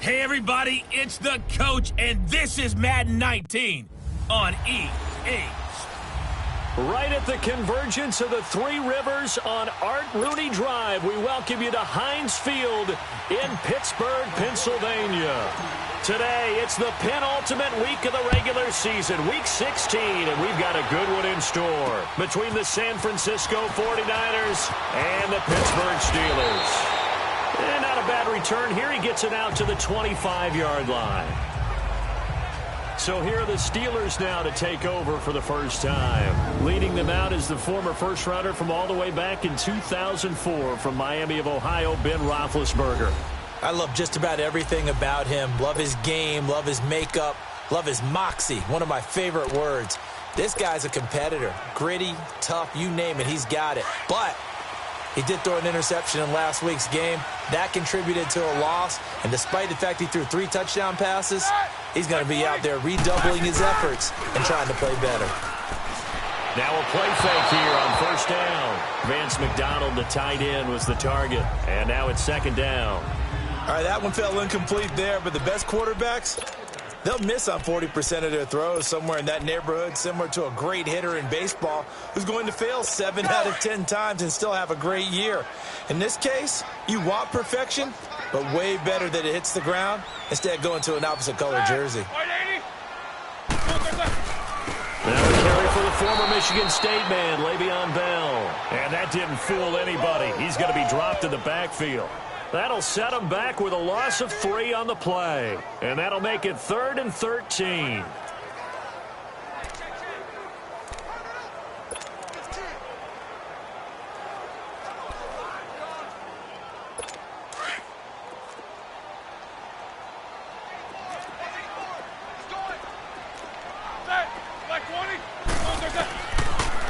Hey everybody, it's the coach, and this is Madden 19 on EA. Right at the convergence of the Three Rivers on Art Rooney Drive, we welcome you to Heinz Field in Pittsburgh, Pennsylvania. Today, it's the penultimate week of the regular season, week 16, and we've got a good one in store between the San Francisco 49ers and the Pittsburgh Steelers. And not a bad return here. He gets it out to the 25-yard line. So here are the Steelers now to take over for the first time. Leading them out is the former first-rounder from all the way back in 2004 from Miami of Ohio, Ben Roethlisberger. I love just about everything about him. Love his game, love his makeup, love his moxie, one of my favorite words. This guy's a competitor. Gritty, tough, you name it, he's got it. But he did throw an interception in last week's game. That contributed to a loss. And despite the fact he threw 3 touchdown passes, he's going to be out there redoubling his efforts and trying to play better. Now a play fake here on first down. Vance McDonald, the tight end, was the target. And now it's second down. All right, that one fell incomplete there, but the best quarterbacks, they'll miss on 40% of their throws, somewhere in that neighborhood, similar to a great hitter in baseball who's going to fail 7 out of 10 times and still have a great year. In this case, you want perfection, but way better that it hits the ground instead of going to an opposite color jersey. Now a carry for the former Michigan State man, Le'Veon Bell. And that didn't fool anybody. He's going to be dropped in the backfield. That'll set him back with a loss of 3 on the play. And that'll make it 3rd and 13.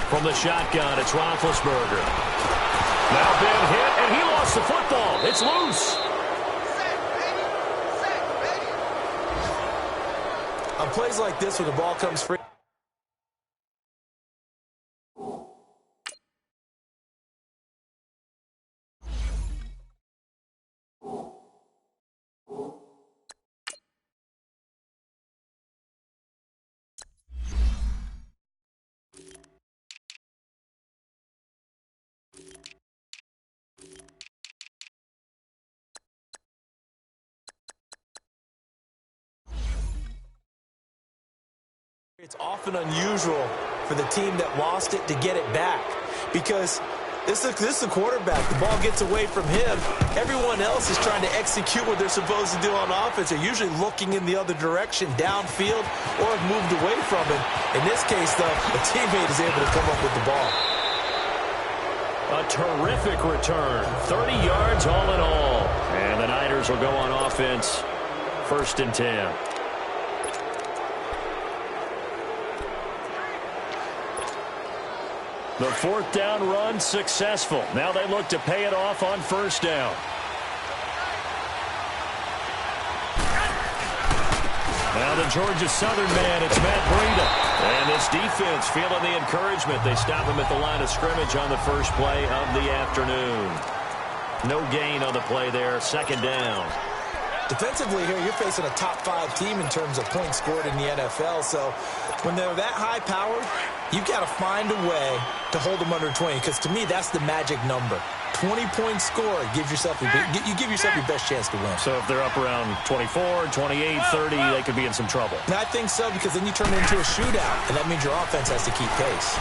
From the shotgun, it's Roethlisberger. Now Ben hit, and he lost the football. It's loose. On plays like this, when the ball comes free, it's often unusual for the team that lost it to get it back because this is the quarterback. The ball gets away from him. Everyone else is trying to execute what they're supposed to do on offense. They're usually looking in the other direction, downfield, or have moved away from him. In this case, though, a teammate is able to come up with the ball. A terrific return. 30 yards all in all. And the Niners will go on offense. 1st and 10. The 4th down run successful. Now they look to pay it off on 1st down. Now the Georgia Southern man, it's Matt Breida. And this defense feeling the encouragement. They stop him at the line of scrimmage on the first play of the afternoon. No gain on the play there. 2nd down. Defensively here, you're facing a top 5 team in terms of points scored in the NFL. So when they're that high-powered, you've got to find a way to hold them under 20, because to me, that's the magic number. 20 points scored, you give yourself your best chance to win. So if they're up around 24, 28, 30, they could be in some trouble. And I think so, because then you turn it into a shootout, and that means your offense has to keep pace.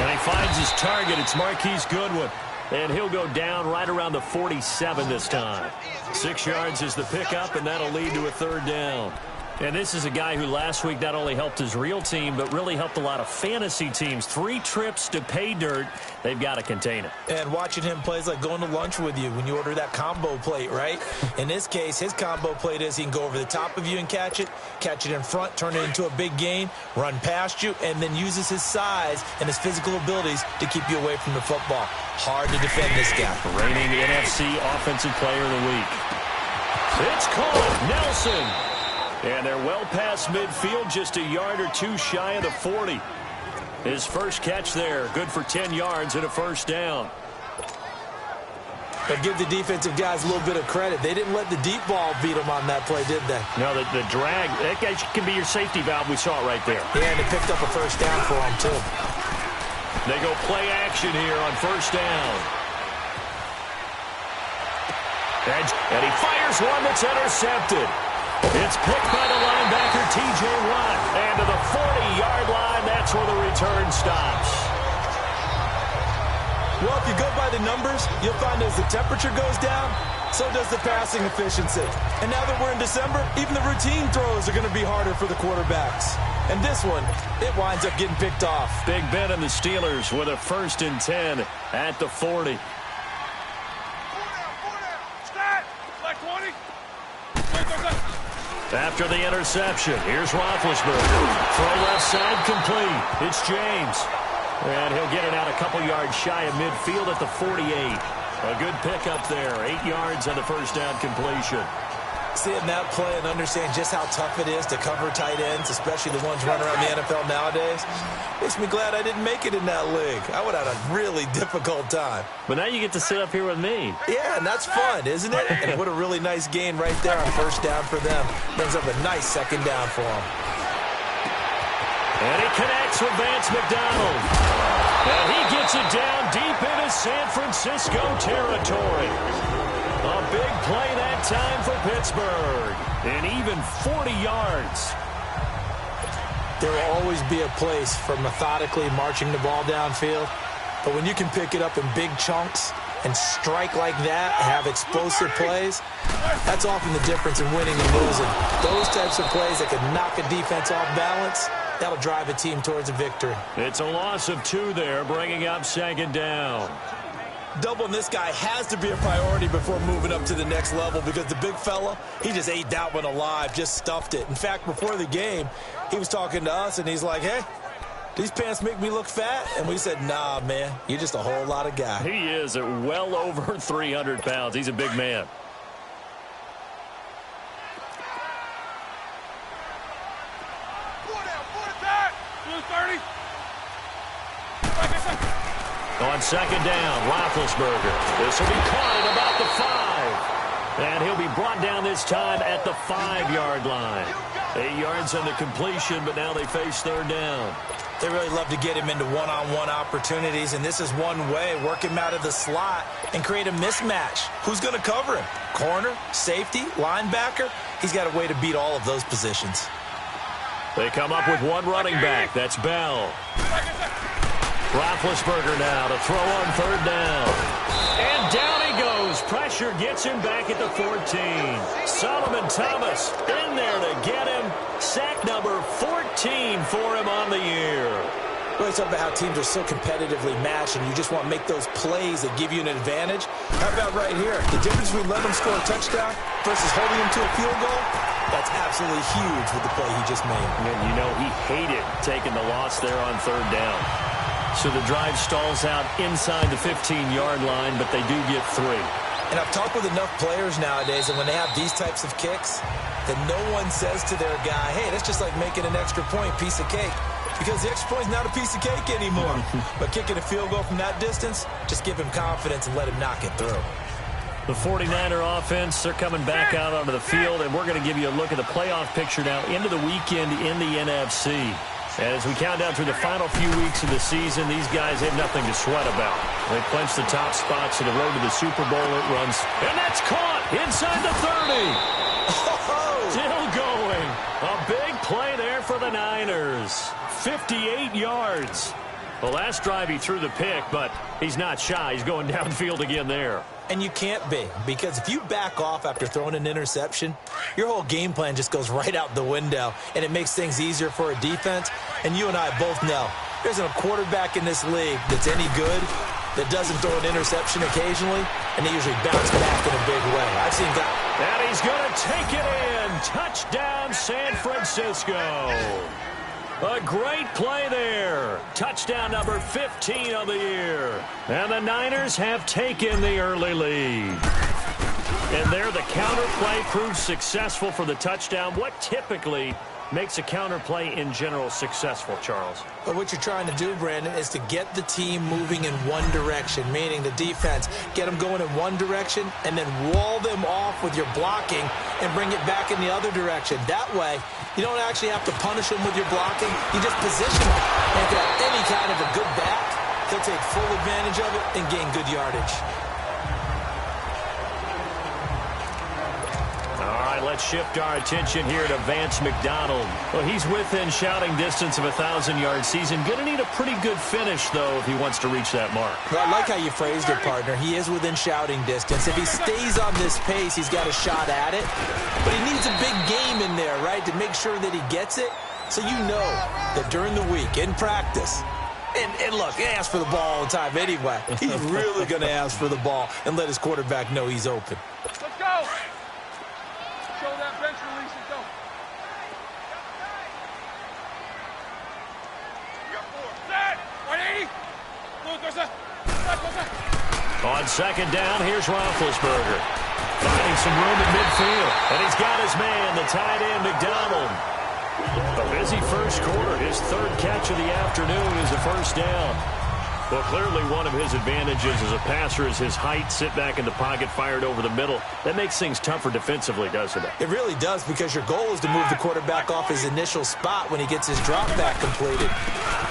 And he finds his target. It's Marquise Goodwin. And he'll go down right around the 47 this time. 6 yards is the pickup, and that'll lead to a 3rd down. And this is a guy who last week not only helped his real team, but really helped a lot of fantasy teams. 3 trips to pay dirt. They've got to contain it. And watching him plays like going to lunch with you when you order that combo plate, right? In this case, his combo plate is he can go over the top of you and catch it in front, turn it into a big gain, run past you, and then uses his size and his physical abilities to keep you away from the football. Hard to defend this guy. Reigning NFC Offensive Player of the Week. It's caught. Nelson. And they're well past midfield, just a yard or 2 shy of the 40. His first catch there, good for 10 yards and a 1st down. But give the defensive guys a little bit of credit. They didn't let the deep ball beat them on that play, did they? No, the drag, that guy can be your safety valve. We saw it right there. Yeah, and it picked up a first down for them, too. They go play action here on first down. And he fires one that's intercepted. It's picked by the linebacker, T.J. Watt. And to the 40-yard line, that's where the return stops. Well, if you go by the numbers, you'll find as the temperature goes down, so does the passing efficiency. And now that we're in December, even the routine throws are going to be harder for the quarterbacks. And this one, it winds up getting picked off. Big Ben and the Steelers with a 1st and 10 at the 40. After the interception, here's Roethlisberger. Throw left side complete. It's James. And he'll get it out a couple yards shy of midfield at the 48. A good pickup there. 8 yards on the first down completion. Seeing that play and understand just how tough it is to cover tight ends, especially the ones running around the NFL nowadays, makes me glad I didn't make it in that league. I would have had a really difficult time. But now you get to sit up here with me. Yeah, and that's fun, isn't it? And what a really nice gain right there on first down for them. Brings up a nice 2nd down for them. And he connects with Vance McDonald. And he gets it down deep into San Francisco territory. A big play that time for Pittsburgh. And even 40 yards. There will always be a place for methodically marching the ball downfield. But when you can pick it up in big chunks and strike like that, have explosive plays, that's often the difference in winning and losing. Those types of plays that can knock a defense off balance, that'll drive a team towards a victory. It's a loss of 2 there, bringing up 2nd down. Doubling this guy has to be a priority before moving up to the next level because the big fella, he just ate that one alive, just stuffed it. In fact, before the game, he was talking to us, and he's like, hey, these pants make me look fat? And we said, nah, man, you're just a whole lot of guy. He is at well over 300 pounds. He's a big man. On 2nd down, Roethlisberger. This will be caught at about the 5. And he'll be brought down this time at the 5-yard line. 8 yards on the completion, but now they face 3rd down. They really love to get him into one-on-one opportunities, and this is one way. Work him out of the slot and create a mismatch. Who's going to cover him? Corner, safety, linebacker? He's got a way to beat all of those positions. They come up with one running back. That's Bell. Roethlisberger now to throw on 3rd down. And down he goes. Pressure gets him back at the 14. Solomon Thomas in there to get him. Sack number 14 for him on the year. Really talk about how teams are so competitively matched and you just want to make those plays that give you an advantage. How about right here? The difference between letting him score a touchdown versus holding him to a field goal, that's absolutely huge with the play he just made. And you know he hated taking the loss there on 3rd down. So the drive stalls out inside the 15-yard line, but they do get 3. And I've talked with enough players nowadays, and when they have these types of kicks, that no one says to their guy, hey, that's just like making an extra point, piece of cake. Because the extra point's not a piece of cake anymore. But kicking a field goal from that distance, just give him confidence and let him knock it through. The 49er offense, they're coming back out onto the field, and we're going to give you a look at the playoff picture now into the weekend in the NFC. As we count down through the final few weeks of the season, these guys have nothing to sweat about. They clinch the top spots to the road to the Super Bowl. It runs, and that's caught inside the 30. Still going. A big play there for the Niners. 58 yards. The last drive he threw the pick, but he's not shy. He's going downfield again there. And you can't be, because if you back off after throwing an interception, your whole game plan just goes right out the window, and it makes things easier for a defense. And you and I both know there's a quarterback in this league that's any good that doesn't throw an interception occasionally, and they usually bounce back in a big way. I've seen guys. And he's going to take it in. Touchdown, San Francisco. A great play there. Touchdown number 15 of the year. And the Niners have taken the early lead. And there the counter play proves successful for the touchdown. What typically makes a counterplay in general successful, Charles. But what you're trying to do, Brandon, is to get the team moving in one direction, meaning the defense, get them going in one direction and then wall them off with your blocking and bring it back in the other direction. That way, you don't actually have to punish them with your blocking. You just position them. And if they have any kind of a good back, they'll take full advantage of it and gain good yardage. All right, let's shift our attention here to Vance McDonald. Well, he's within shouting distance of a 1,000-yard season. Going to need a pretty good finish, though, if he wants to reach that mark. Well, I like how you phrased it, partner. He is within shouting distance. If he stays on this pace, he's got a shot at it. But he needs a big game in there, right, to make sure that he gets it. So you know that during the week, in practice, and look, he asks for the ball all the time anyway. He's really going to ask for the ball and let his quarterback know he's open. Let's go. Show that bench release and go. You got 4. Set. 180. On second down, here's Roethlisberger. Finding some room in midfield. And he's got his man, the tight end, McDonald. A busy first quarter. His third catch of the afternoon is a first down. Well, clearly one of his advantages as a passer is his height. Sit back in the pocket, fired over the middle. That makes things tougher defensively, doesn't it? It really does, because your goal is to move the quarterback off his initial spot when he gets his drop back completed.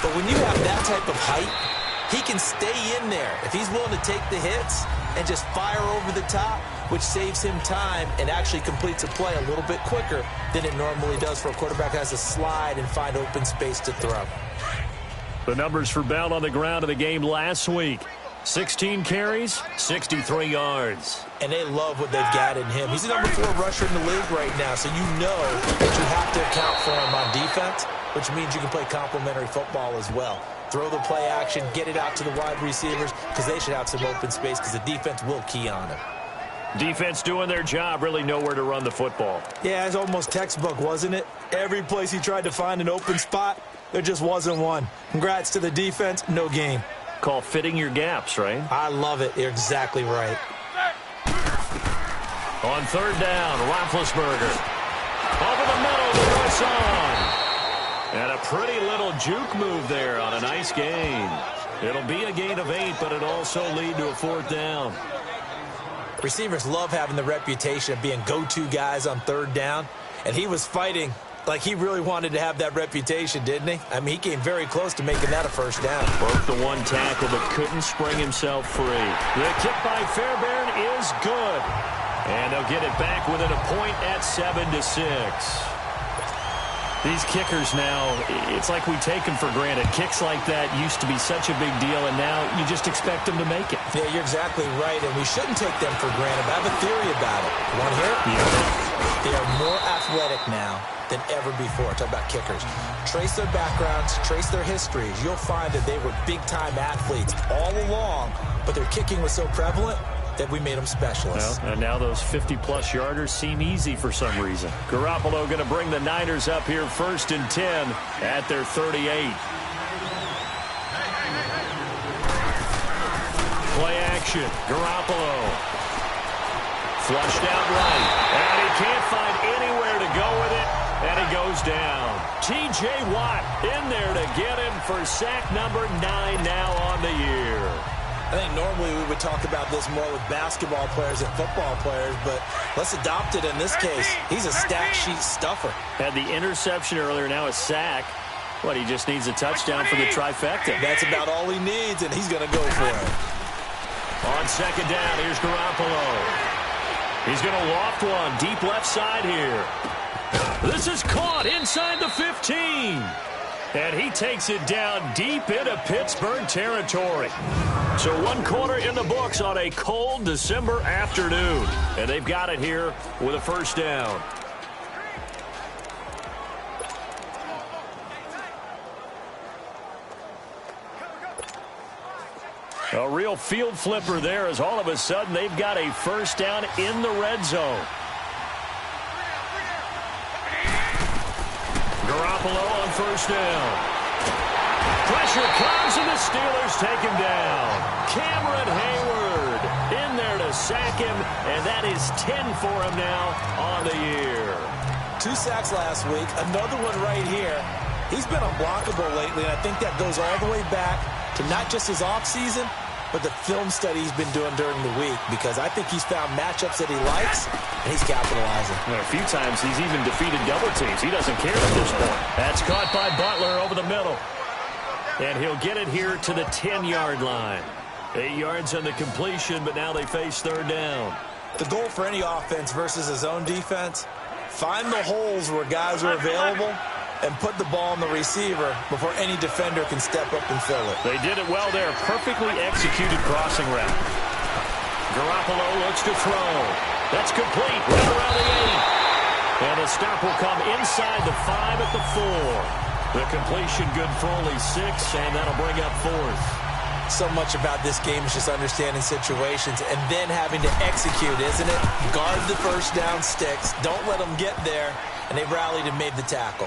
But when you have that type of height, he can stay in there if he's willing to take the hits and just fire over the top, which saves him time and actually completes a play a little bit quicker than it normally does for a quarterback who has to slide and find open space to throw. The numbers for Bell on the ground in the game last week. 16 carries, 63 yards. And they love what they've got in him. He's the number 4 rusher in the league right now, so you know that you have to account for him on defense, which means you can play complementary football as well. Throw the play action, get it out to the wide receivers, because they should have some open space, because the defense will key on him. Defense doing their job, really know where to run the football. Yeah, it's almost textbook, wasn't it? Every place he tried to find an open spot, there just wasn't one. Congrats to the defense, no game. Call fitting your gaps, right? I love it. You're exactly right. On third down, Roethlisberger. Over the middle, the press on. And a pretty little juke move there on a nice gain. It'll be a gain of 8, but it'll also lead to a fourth down. Receivers love having the reputation of being go-to guys on third down, and he was fighting like he really wanted to have that reputation, didn't he? I mean, he came very close to making that a first down. Broke the one tackle, but couldn't spring himself free. The kick by Fairbairn is good. And they'll get it back within a point at 7-6. These kickers now, it's like we take them for granted. Kicks like that used to be such a big deal, and now you just expect them to make it. Yeah, you're exactly right, and we shouldn't take them for granted. I have a theory about it. You want to hear it? Yeah. They are more athletic now than ever before. Talk about kickers. Trace their backgrounds, trace their histories. You'll find that they were big-time athletes all along, but their kicking was so prevalent that we made them specialists. Well, and now those 50-plus yarders seem easy for some reason. Garoppolo going to bring the Niners up here 1st and 10 at their 38. Play action. Garoppolo. Flushed out right. And he can't find anywhere to go with it. And he goes down. T.J. Watt in there to get him for sack number 9 now on the year. I think normally we would talk about this more with basketball players and football players, but let's adopt it in this case. He's a stat sheet stuffer. Had the interception earlier, now a sack. What, he just needs a touchdown for the trifecta. That's about all he needs, and he's going to go for it. On second down, here's Garoppolo. He's going to loft one deep left side here. This is caught inside the 15. And he takes it down deep into Pittsburgh territory. So 1 quarter in the books on a cold December afternoon. And they've got it here with a first down. A real field flipper there, as all of a sudden they've got a first down in the red zone. Garoppolo on first down. Pressure comes, and the Steelers take him down. Cameron Hayward in there to sack him, and that is 10 for him now on the year. 2 sacks last week, another one right here. He's been unblockable lately, and I think that goes all the way back to not just his offseason, but the film study he's been doing during the week, because I think he's found matchups that he likes, and he's capitalizing. Well, a few times he's even defeated double teams. He doesn't care at this point. That's caught by Butler over the middle. And he'll get it here to the 10-yard line. 8 yards on the completion, but now they face third down. The goal for any offense versus his own defense, find the holes where guys are available and put the ball on the receiver before any defender can step up and fill it. They did it well there. Perfectly executed crossing route. Garoppolo looks to throw. That's complete. Right around the 8. And the stop will come inside the 5 at the 4. The completion good for only 6, and that'll bring up 4th. So much about this game is just understanding situations and then having to execute, isn't it? Guard the first down sticks. Don't let them get there. And they rallied and made the tackle.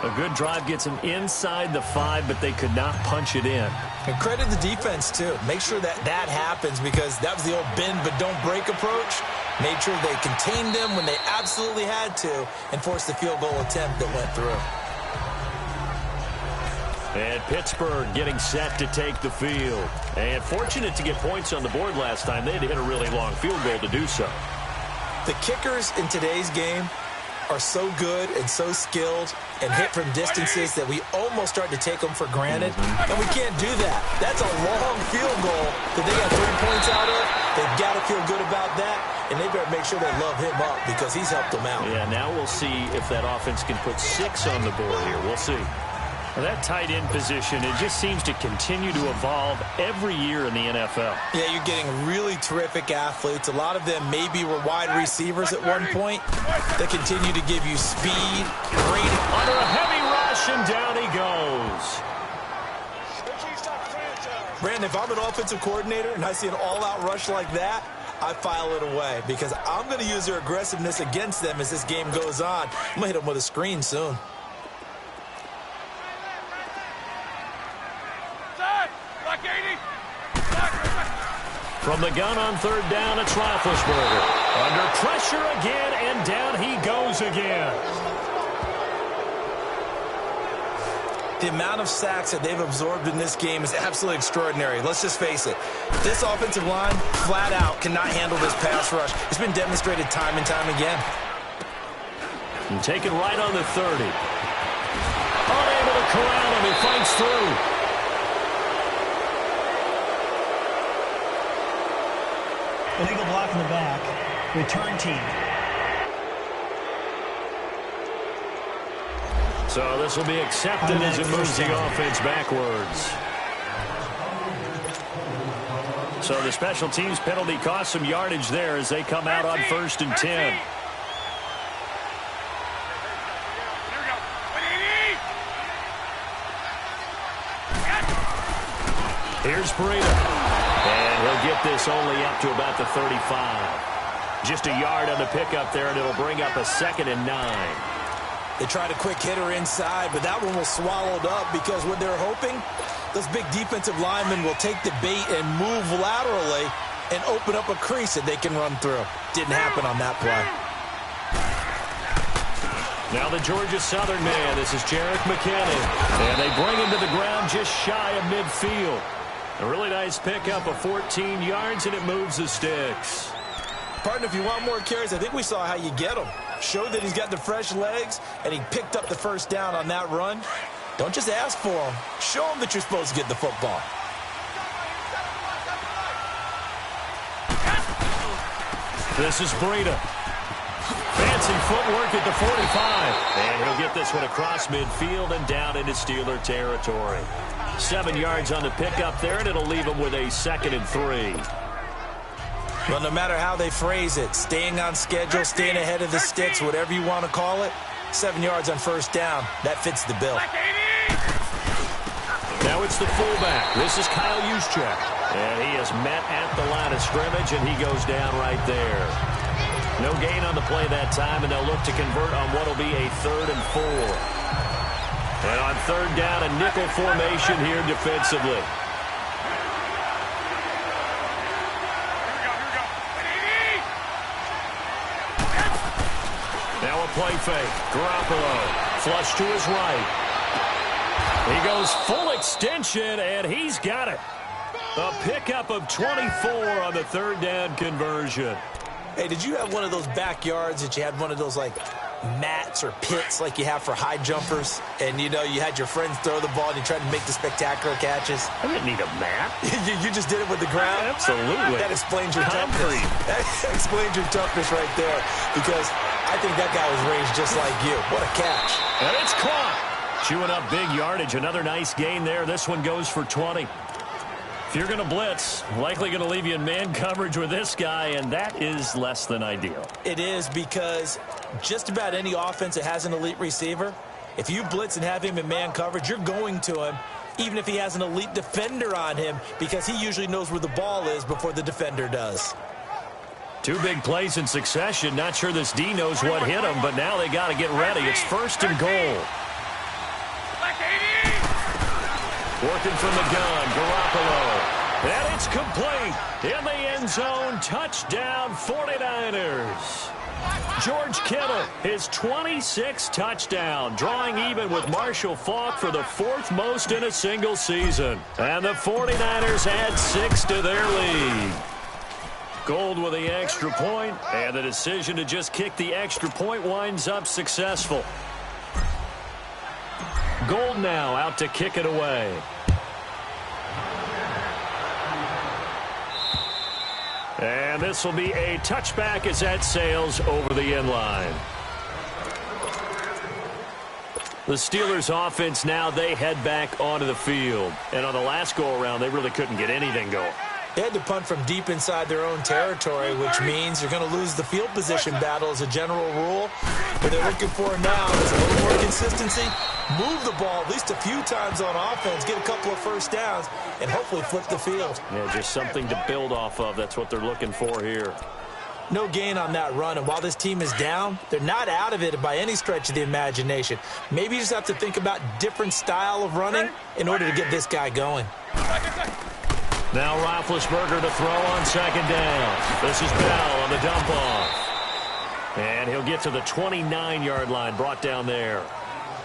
A good drive gets them inside the 5, but they could not punch it in. And credit the defense, too. Make sure that happens, because that was the old bend but don't break approach. Made sure they contained them when they absolutely had to and forced the field goal attempt that went through. And Pittsburgh getting set to take the field. And fortunate to get points on the board last time. They had to hit a really long field goal to do so. The kickers in today's game are so good and so skilled and hit from distances that we almost start to take them for granted. And we can't do that. That's a long field goal that they got 3 points out of. They've got to feel good about that. And they better make sure they love him up, because he's helped them out. Yeah, now we'll see if that offense can put 6 on the board here. We'll see. Well, that tight end position, it just seems to continue to evolve every year in the NFL. Yeah, you're getting really terrific athletes. A lot of them maybe were wide receivers at one point. They continue to give you speed, great. Under a heavy rush, and down he goes. Brandon, if I'm an offensive coordinator and I see an all-out rush like that, I file it away, because I'm going to use their aggressiveness against them as this game goes on. I'm going to hit them with a screen soon. From the gun on third down, it's Roethlisberger. Under pressure again, and down he goes again. The amount of sacks that they've absorbed in this game is absolutely extraordinary. Let's just face it. This offensive line, flat out, cannot handle this pass rush. It's been demonstrated time and time again. And taken right on the 30. Unable to corral him. He fights through. Illegal block in the back. Return team. So this will be accepted as it moves the offense backwards. So the special teams penalty cost some yardage there as they come out on 1st and 10. Here's Breida. And he'll get this only up to about the 35. Just a yard on the pickup there, and it'll bring up a 2nd and 9. They tried a quick hitter inside, but that one was swallowed up, because what they're hoping, those big defensive linemen will take the bait and move laterally and open up a crease that they can run through. Didn't happen on that play. Now the Georgia Southern man, this is Jerick McKinnon. And they bring him to the ground just shy of midfield. A really nice pickup of 14 yards, and it moves the sticks. Partner, if you want more carries, I think we saw how you get them. Show that he's got the fresh legs, and he picked up the first down on that run. Don't just ask for him. Show him that you're supposed to get the football. This is Breida. Fancy footwork at the 45. And he'll get this one across midfield and down into Steeler territory. 7 yards on the pickup there, and it'll leave him with a 2nd and 3. Well, no matter how they phrase it, staying on schedule, staying ahead of the sticks, whatever you want to call it, 7 yards on first down, that fits the bill. Now it's the fullback. This is Kyle Juszczyk. And he is met at the line of scrimmage, and he goes down right there. No gain on the play that time, and they'll look to convert on what will be a 3rd and 4. And on third down, a nickel formation here defensively. Now a play fake. Garoppolo, flush to his right. He goes full extension, and he's got it. A pickup of 24 on the third down conversion. Hey, did you have one of those backyards that you had one of those, like, mats or pits like you have for high jumpers? And, you know, you had your friends throw the ball and you tried to make the spectacular catches? I didn't need a mat. you just did it with the ground? Absolutely. That explains your toughness. That explains your toughness right there, because I think that guy was raised just like you. What a catch. And it's caught. Chewing up big yardage. Another nice gain there. This one goes for 20. If you're going to blitz, likely going to leave you in man coverage with this guy, and that is less than ideal. It is, because just about any offense that has an elite receiver, if you blitz and have him in man coverage, you're going to him, even if he has an elite defender on him, because he usually knows where the ball is before the defender does. Two big plays in succession. Not sure this D knows what hit him, but now they got to get ready. It's 1st and goal. Working from the gun, Garoppolo. And it's complete. In the end zone, touchdown 49ers. George Kittle, his 26th touchdown, drawing even with Marshall Faulk for the 4th most in a single season. And the 49ers add 6 to their lead. Gold with the extra point, and the decision to just kick the extra point winds up successful. Gold now out to kick it away. And this will be a touchback as that sails over the end line. The Steelers offense now, they head back onto the field. And on the last go-around, they really couldn't get anything going. They had to punt from deep inside their own territory, which means you're going to lose the field position battle as a general rule. What they're looking for now is a little more consistency, move the ball at least a few times on offense, get a couple of first downs, and hopefully flip the field. Yeah, just something to build off of. That's what they're looking for here. No gain on that run, and while this team is down, they're not out of it by any stretch of the imagination. Maybe you just have to think about different style of running in order to get this guy going. Now Roethlisberger to throw on 2nd down. This is Bell on the dump off. And he'll get to the 29-yard line, brought down there.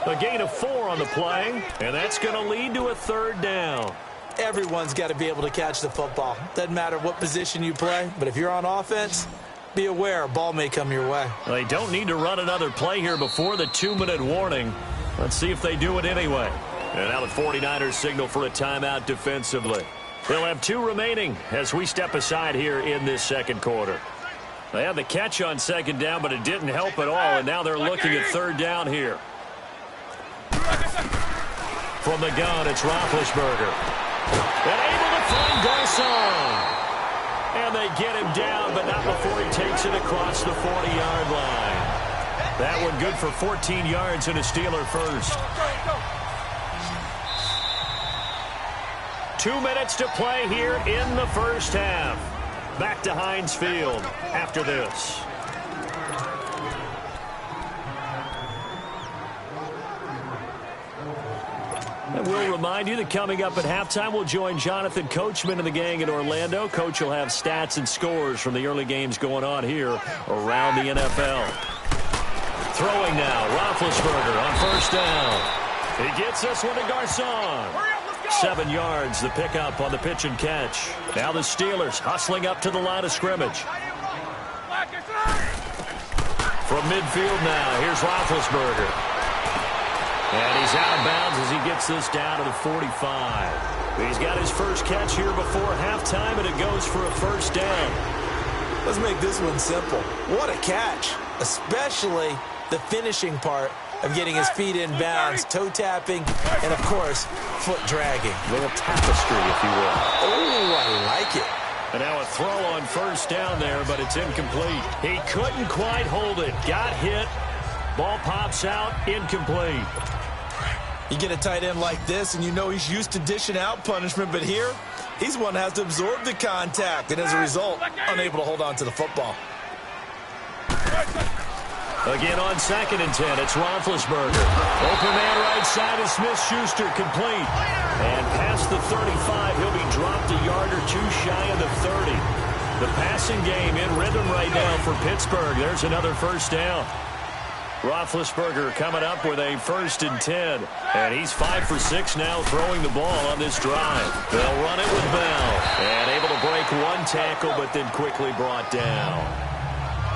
A gain of 4 on the play, and that's going to lead to a 3rd down. Everyone's got to be able to catch the football. Doesn't matter what position you play, but if you're on offense, be aware a ball may come your way. Well, they don't need to run another play here before the 2-minute warning. Let's see if they do it anyway. And now the 49ers signal for a timeout defensively. They'll have 2 remaining as we step aside here in this 2nd quarter. They had the catch on 2nd down, but it didn't help at all, and now they're looking at 3rd down here. From the gun, it's Roethlisberger. And able to find Garcon. And they get him down, but not before he takes it across the 40-yard line. That one good for 14 yards and a Steeler first. 2 minutes to play here in the first half. Back to Heinz Field after this. And we'll remind you that coming up at halftime, we'll join Jonathan Coachman and the gang in Orlando. Coach will have stats and scores from the early games going on here around the NFL. Throwing now, Roethlisberger on 1st down. He gets this one to Garcon. 7 yards, the pickup on the pitch and catch. Now the Steelers hustling up to the line of scrimmage. From midfield now, here's Roethlisberger. And he's out of bounds as he gets this down to the 45. He's got his first catch here before halftime, and it goes for a 1st down. Let's make this one simple. What a catch, especially the finishing part of getting his feet in bounds, toe tapping, and, of course, foot dragging. A little tapestry, if you will. Oh, I like it. And now a throw on 1st down there, but it's incomplete. He couldn't quite hold it. Got hit. Ball pops out, incomplete. You get a tight end like this, and you know he's used to dishing out punishment, but here, he's one that has to absorb the contact, and as a result, unable to hold on to the football. Again on 2nd and 10, it's Roethlisberger. Open man right side is Smith-Schuster, complete. And past the 35, he'll be dropped a yard or 2 shy of the 30. The passing game in rhythm right now for Pittsburgh. There's another 1st down. Roethlisberger coming up with a 1st and 10. And he's 5 for 6 now throwing the ball on this drive. They'll run it with Bell. And able to break one tackle, but then quickly brought down.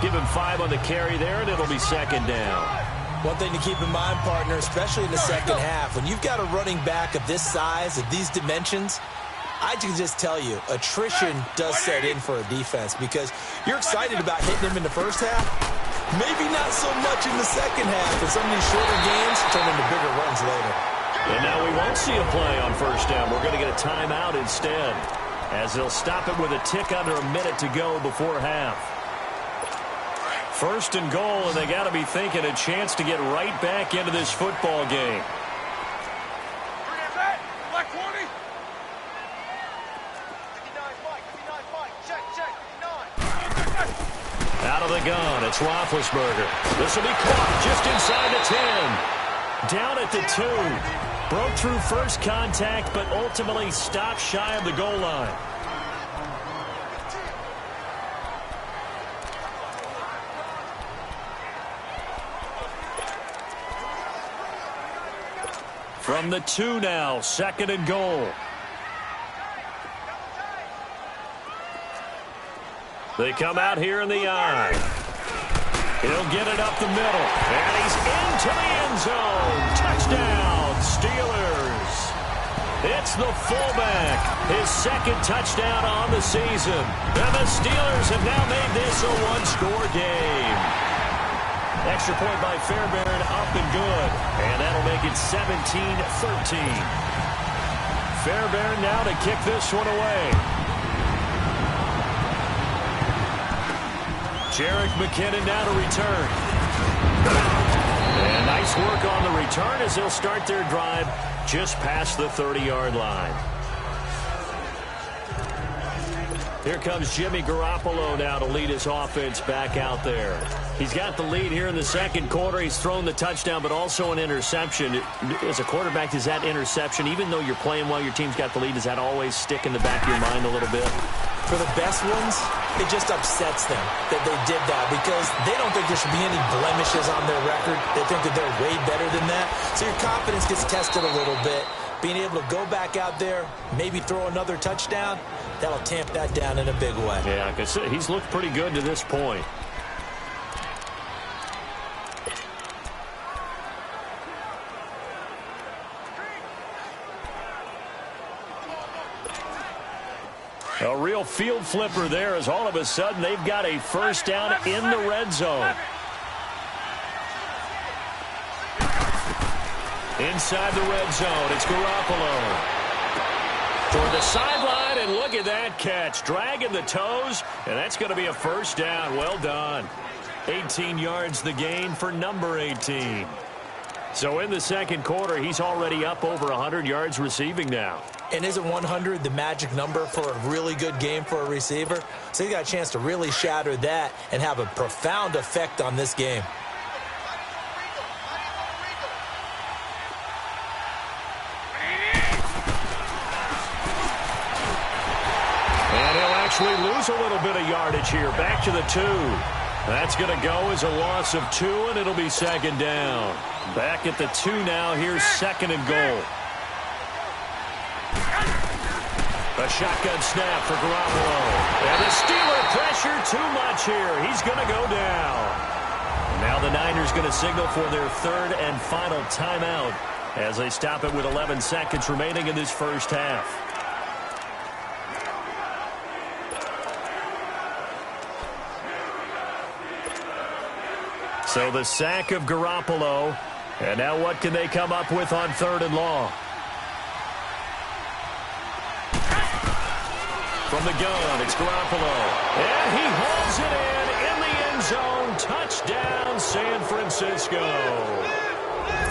Give him 5 on the carry there, and it'll be 2nd down. One thing to keep in mind, partner, especially in the second half, when you've got a running back of this size, of these dimensions, I can just tell you, attrition does set in for a defense because you're excited about hitting him in the first half. Maybe not so much in the second half, and some of these shorter games turn into bigger runs later. And now we won't see a play on 1st down. We're going to get a timeout instead, as they'll stop it with a tick under a minute to go before half. 1st and goal, and they got to be thinking a chance to get right back into this football game. Out of the gun, it's Roethlisberger. This will be caught just inside the 10. Down at the 2. Broke through first contact, but ultimately stopped shy of the goal line. From the 2 now, 2nd and goal. They come out here in the I. He'll get it up the middle. And he's into the end zone. Touchdown, Steelers. It's the fullback. His 2nd touchdown on the season. And the Steelers have now made this a one-score game. Extra point by Fairbairn, up and good. And that'll make it 17-13. Fairbairn now to kick this one away. Jerick McKinnon now to return. And nice work on the return as they'll start their drive just past the 30-yard line. Here comes Jimmy Garoppolo now to lead his offense back out there. He's got the lead here in the 2nd quarter. He's thrown the touchdown, but also an interception. As a quarterback, does that interception, even though you're playing well, your team's got the lead, does that always stick in the back of your mind a little bit? For the best ones, it just upsets them that they did that because they don't think there should be any blemishes on their record. They think that they're way better than that. So your confidence gets tested a little bit. Being able to go back out there, maybe throw another touchdown, that'll tamp that down in a big way. Yeah, because he's looked pretty good to this point. A real field flipper there as all of a sudden they've got a 1st down in the red zone. Inside the red zone, it's Garoppolo. Toward the sideline, and look at that catch. Dragging the toes, and that's going to be a 1st down. Well done. 18 yards the gain for number 18. So in the 2nd quarter, he's already up over 100 yards receiving now. And isn't 100 the magic number for a really good game for a receiver? So he got a chance to really shatter that and have a profound effect on this game. And he'll actually lose a little bit of yardage here. Back to the 2. That's going to go as a loss of 2, and it'll be 2nd down. Back at the 2 now. Here's 2nd and goal. A shotgun snap for Garoppolo. And the Steeler pressure too much here. He's going to go down. Now the Niners going to signal for their 3rd and final timeout as they stop it with 11 seconds remaining in this first half. So the sack of Garoppolo. And now what can they come up with on 3rd and long? From the gun, it's Garoppolo. And he hauls it in the end zone. Touchdown, San Francisco.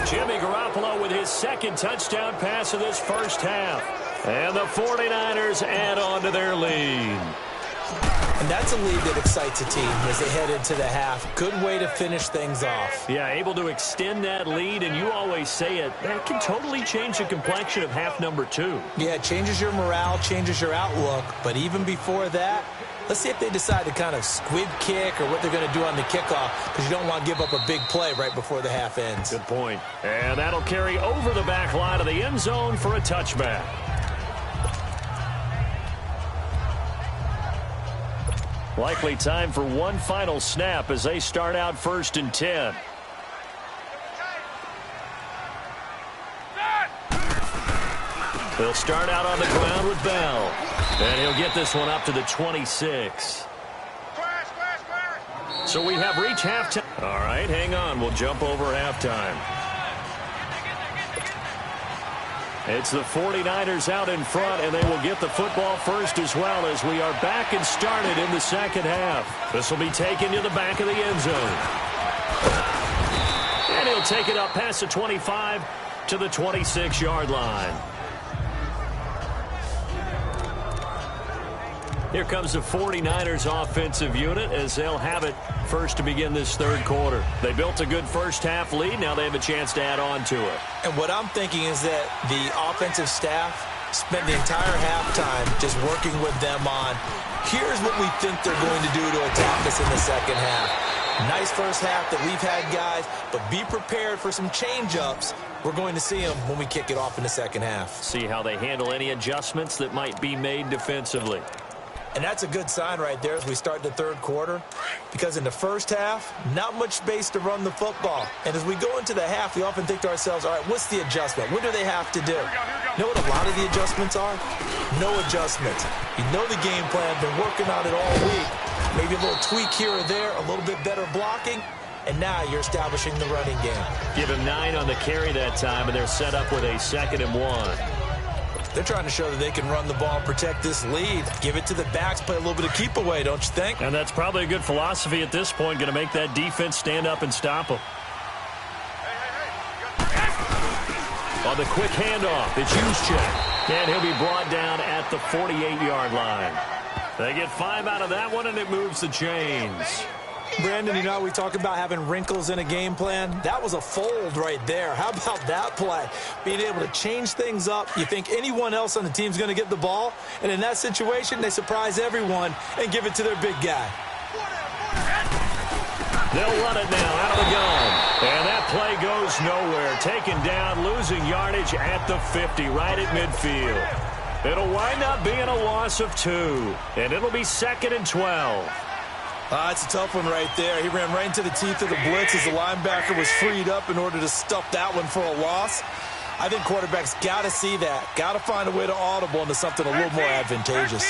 Jimmy Garoppolo with his 2nd touchdown pass of this first half. And the 49ers add on to their lead. And that's a lead that excites a team as they head into the half. Good way to finish things off. Yeah, able to extend that lead, and you always say it, that can totally change the complexion of half number 2. Yeah, it changes your morale, changes your outlook. But even before that, let's see if they decide to kind of squib kick or what they're going to do on the kickoff, because you don't want to give up a big play right before the half ends. Good point. And that'll carry over the back line of the end zone for a touchback. Likely time for one final snap as they start out 1st and 10. They'll start out on the ground with Bell. And he'll get this one up to the 26. So we have reached halftime. All right, hang on. We'll jump over halftime. It's the 49ers out in front, and they will get the football first as well as we are back and started in the second half. This will be taken to the back of the end zone. And he'll take it up past the 25 to the 26-yard line. Here comes the 49ers offensive unit as they'll have it first to begin this third quarter. They built a good first half lead. Now they have a chance to add on to it. And what I'm thinking is that the offensive staff spent the entire halftime just working with them on, here's what we think they're going to do to attack us in the second half. Nice first half that we've had, guys, but be prepared for some change-ups. We're going to see them when we kick it off in the second half. See how they handle any adjustments that might be made defensively. And that's a good sign right there as we start the third quarter, because in the first half, not much space to run the football. And as we go into the half, we often think to ourselves, all right, what's the adjustment? What do they have to do? You know what a lot of the adjustments are? No adjustments. You know the game plan, been working on it all week. Maybe a little tweak here or there, a little bit better blocking, and now you're establishing the running game. Give him 9 on the carry that time, and they're set up with a 2nd and 1. They're trying to show that they can run the ball and protect this lead. Give it to the backs, play a little bit of keep away, don't you think? And that's probably a good philosophy at this point, going to make that defense stand up and stop them. On the quick handoff, it's Juszczyk. And he'll be brought down at the 48-yard line. They get 5 out of that one, and it moves the chains. Brandon, you know, we talk about having wrinkles in a game plan. That was a fold right there. How about that play? Being able to change things up. You think anyone else on the team's going to get the ball, and in that situation, they surprise everyone and give it to their big guy. They'll run it now out of the gun. And that play goes nowhere. Taken down, losing yardage at the 50, right at midfield. It'll wind up being a loss of 2, and it'll be 2nd and 12. It's a tough one right there. He ran right into the teeth of the blitz as the linebacker was freed up in order to stuff that one for a loss. I think quarterbacks got to see that. Got to find a way to audible into something a little more advantageous.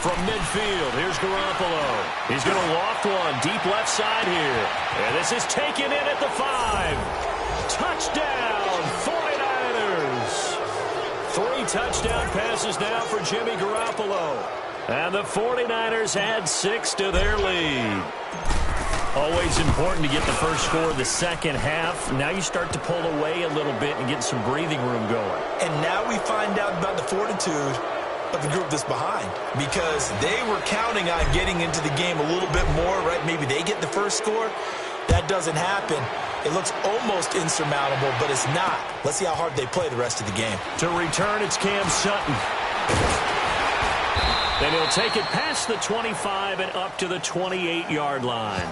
From midfield, here's Garoppolo. He's going to loft one deep left side here. And this is taken in at the 5. Touchdown, 49ers. 3 touchdown passes now for Jimmy Garoppolo. And the 49ers add 6 to their lead. Always important to get the first score of the second half. Now you start to pull away a little bit and get some breathing room going. And now we find out about the fortitude of the group that's behind, because they were counting on getting into the game a little bit more, right? Maybe they get the first score. That doesn't happen. It looks almost insurmountable, but it's not. Let's see how hard they play the rest of the game. To return, it's Cam Sutton. And he'll take it past the 25 and up to the 28-yard line.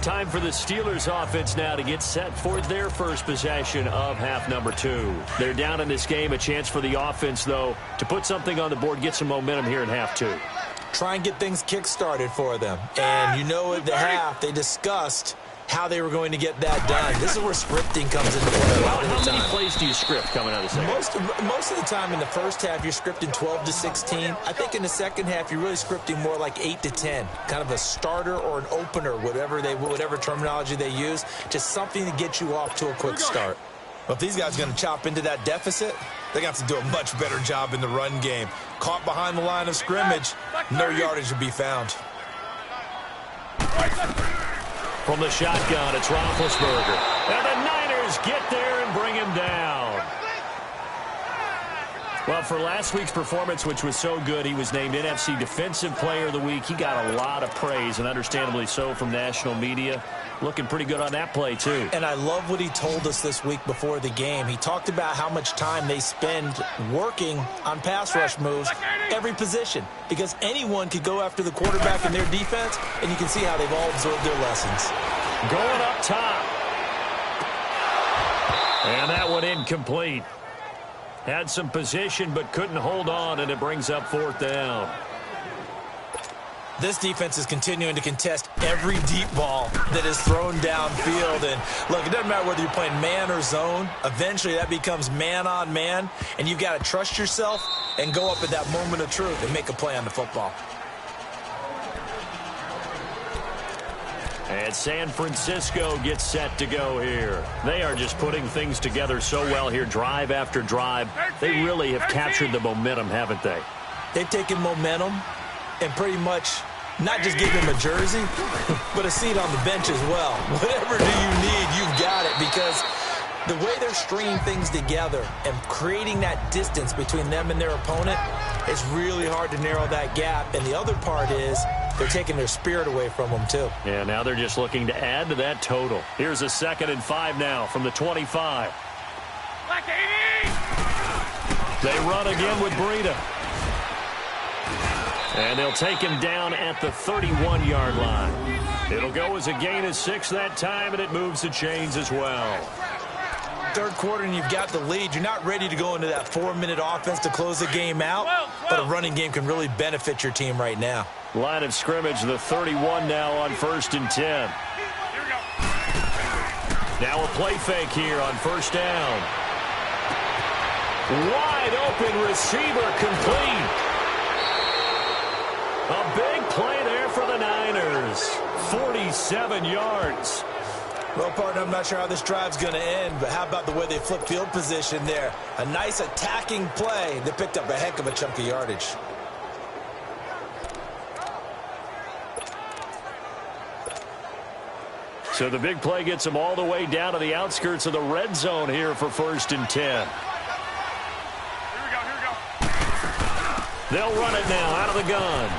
Time for the Steelers offense now to get set for their first possession of half number 2. They're down in this game. A chance for the offense, though, to put something on the board, get some momentum here in half 2. Try and get things kick-started for them. And you know at the half, they discussed how they were going to get that done. This is where scripting comes into play a lot of the time. How many plays do you script coming out of the second? Most of the time in the first half, you're scripting 12 to 16. I think in the second half, you're really scripting more like 8 to 10. Kind of a starter or an opener, whatever terminology they use. Just something to get you off to a quick start. Well, if these guys are going to chop into that deficit, they're going to have to do a much better job in the run game. Caught behind the line of scrimmage, no yardage will be found. From the shotgun, it's Roethlisberger. And the Niners get there and bring him down. Well, for last week's performance, which was so good, he was named NFC Defensive Player of the Week. He got a lot of praise, and understandably so, from national media. Looking pretty good on that play, too. And I love what he told us this week before the game. He talked about how much time they spend working on pass rush moves, every position, because anyone could go after the quarterback in their defense, and you can see how they've all absorbed their lessons. Going up top. And that one incomplete. Had some position but couldn't hold on, and it brings up 4th down. This defense is continuing to contest every deep ball that is thrown downfield. And, look, it doesn't matter whether you're playing man or zone. Eventually, that becomes man-on-man, and you've got to trust yourself and go up at that moment of truth and make a play on the football. And San Francisco gets set to go here. They are just putting things together so well here, drive after drive. They really have captured the momentum, haven't they? They've taken momentum and pretty much not just give him a jersey, but a seat on the bench as well. Whatever do you need, you've got it, because the way they're stringing things together and creating that distance between them and their opponent, it's really hard to narrow that gap. And the other part is they're taking their spirit away from them, too. Yeah, now they're just looking to add to that total. Here's a 2nd and 5 now from the 25. They run again with Breida. And they'll take him down at the 31-yard line. It'll go as a gain of 6 that time, and it moves the chains as well. Third quarter and you've got the lead. You're not ready to go into that 4-minute offense to close the game out, but a running game can really benefit your team right now. Line of scrimmage, the 31 now on 1st and 10. Now a play fake here on 1st down. Wide open receiver complete. A big play there for the Niners. 47 yards. Well, partner, I'm not sure how this drive's going to end, but how about the way they flip field position there? A nice attacking play that picked up a heck of a chunk of yardage. So the big play gets them all the way down to the outskirts of the red zone here for 1st and 10. Here we go. They'll run it now out of the gun.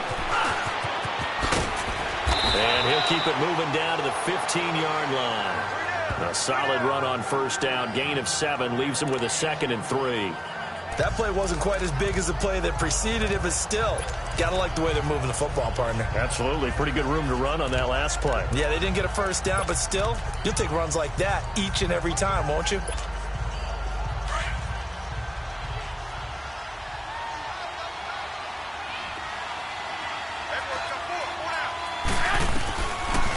And he'll keep it moving down to the 15-yard line. A solid run on 1st down. Gain of 7 leaves him with a 2nd and 3. That play wasn't quite as big as the play that preceded it, but still, gotta like the way they're moving the football, partner. Absolutely. Pretty good room to run on that last play. Yeah, they didn't get a 1st down, but still, you'll take runs like that each and every time, won't you?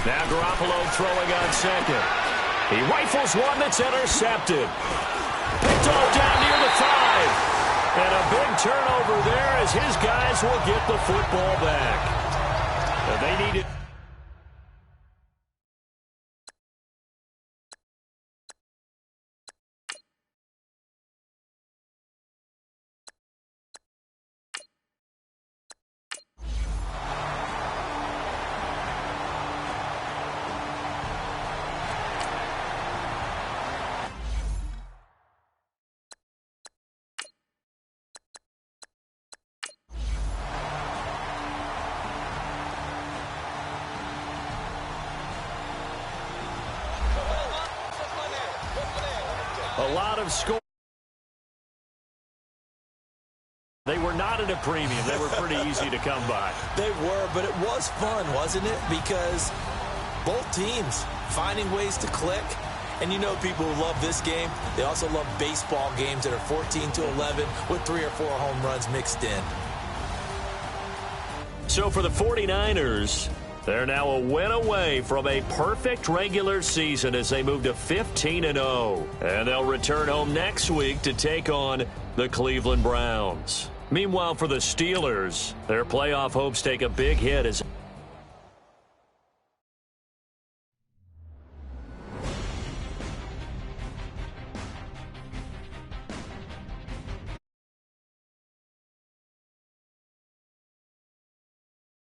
Now Garoppolo throwing on 2nd. He rifles one that's intercepted. Picked off down near the 5. And a big turnover there as his guys will get the football back. They need it. A lot of score. They were not at a premium. They were pretty easy to come by. They were, but it was fun, wasn't it? Because both teams finding ways to click. And you know people who love this game, they also love baseball games that are 14-11 with 3 or 4 home runs mixed in. So for the 49ers, they're now a win away from a perfect regular season as they move to 15-0. And they'll return home next week to take on the Cleveland Browns. Meanwhile, for the Steelers, their playoff hopes take a big hit as